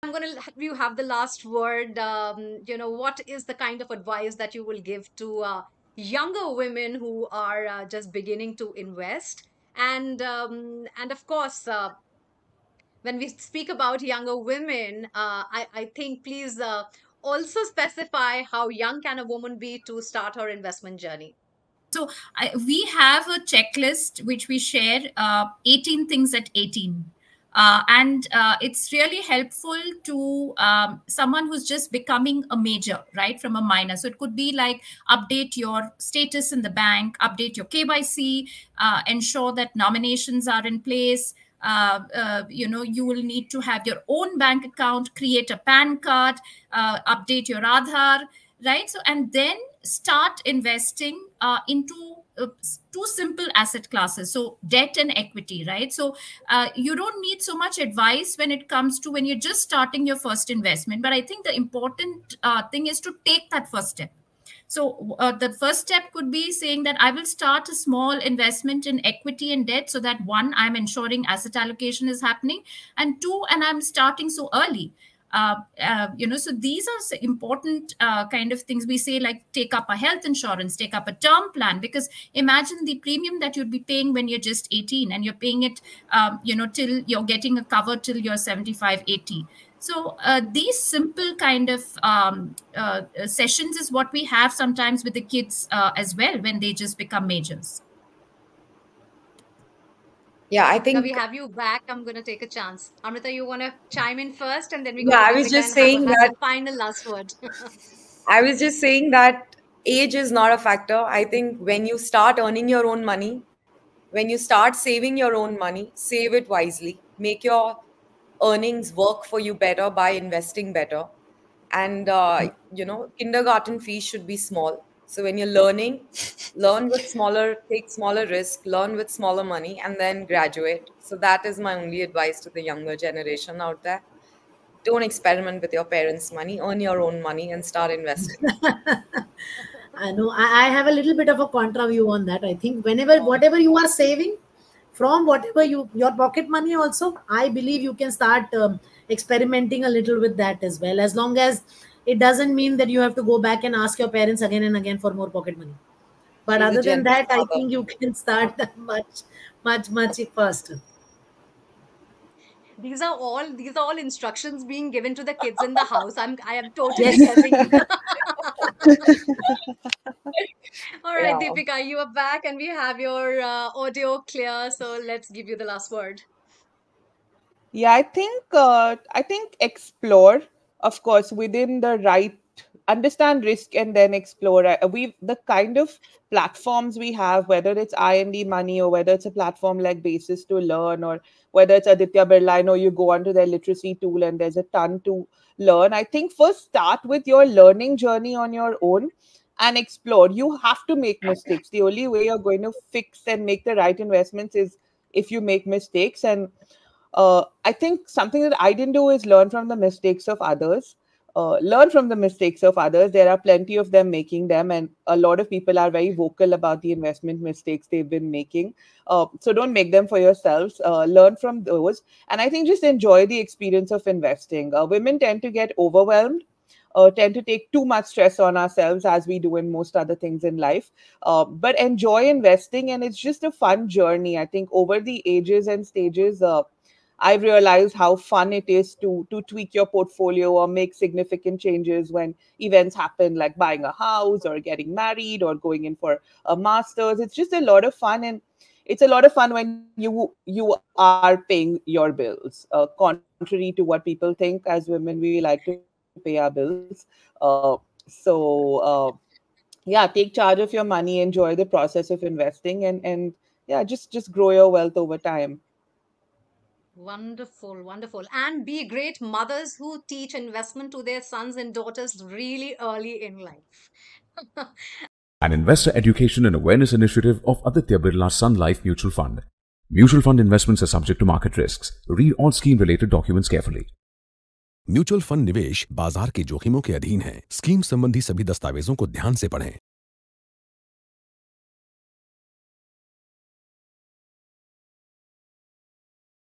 I'm going to have you have the last word. What is the kind of advice that you will give to younger women who are just beginning to invest? And of course, when we speak about younger women, I think please also specify how young can a woman be to start her investment journey. So we have a checklist which we share, 18 things at 18. And it's really helpful to someone who's just becoming a major, right, from a minor. So it could be like update your status in the bank, update your KYC, ensure that nominations are in place. You will need to have your own bank account, create a PAN card, update your Aadhaar, right? So, and then start investing into two simple asset classes, so debt and equity, right? So you don't need so much advice when it comes to when you're just starting your first investment, but I think the important thing is to take that first step. So the first step could be saying that I will start a small investment in equity and debt, so that one, I'm ensuring asset allocation is happening, and two, and I'm starting so early. So these are important kind of things we say, like take up a health insurance, take up a term plan, because imagine the premium that you'd be paying when you're just 18 and you're paying it, till you're getting a cover till you're 75, 80. So these simple kind of sessions is what we have sometimes with the kids as well when they just become majors. Yeah, I think now we have you back. I'm going to take a chance. Amrita, you want to chime in first, and then we go yeah, to I was Deepika just and saying have that the final last word. I was just saying that age is not a factor. I think when you start earning your own money, when you start saving your own money, save it wisely. Make your earnings work for you better by investing better. And, kindergarten fees should be small. So when you're learning, learn with smaller, take smaller risk, learn with smaller money, and then graduate. So that is my only advice to the younger generation out there. Don't experiment with your parents' money, earn your own money and start investing. I know I have a little bit of a contra view on that. I think whatever you are saving from, whatever your pocket money also, I believe you can start experimenting a little with that as well, as long as it doesn't mean that you have to go back and ask your parents again and again for more pocket money. But She's a other than generous that, I mother. think you can start much faster. These are all instructions being given to the kids in the house. I am totally Yes. getting it. All right, Yeah. Deepika, you are back, and we have your audio clear. So let's give you the last word. Yeah, I think explore, of course, within the right, understand risk and then explore. We the kind of platforms we have, whether it's IND Money or whether it's a platform like Basis to Learn, or whether it's Aditya Birla, I know you go onto their literacy tool and there's a ton to learn. I think first start with your learning journey on your own and explore. You have to make mistakes. The only way you're going to fix and make the right investments is if you make mistakes. And I think something that I didn't do is learn from the mistakes of others. Learn from the mistakes of others. There are plenty of them making them, and a lot of people are very vocal about the investment mistakes they've been making. So don't make them for yourselves. Learn from those, and I think just enjoy the experience of investing. Women tend to get overwhelmed. Tend to take too much stress on ourselves, as we do in most other things in life. But enjoy investing, and it's just a fun journey. I think over the ages and stages, I've realized how fun it is to tweak your portfolio or make significant changes when events happen, like buying a house or getting married or going in for a master's. It's just a lot of fun, and it's a lot of fun when you are paying your bills. Contrary to what people think, as women, we like to pay our bills. Yeah, take charge of your money, enjoy the process of investing, and yeah, just grow your wealth over time. Wonderful, wonderful. And be great mothers who teach investment to their sons and daughters really early in life. An investor education and awareness initiative of Aditya Birla Sun Life Mutual Fund. Mutual fund investments are subject to market risks. Read all scheme related documents carefully. Mutual fund निवेश बाजार के जोखिमों के अधीन है। Scheme संबंधी सभी दस्तावेजों को ध्यान से पढ़ें।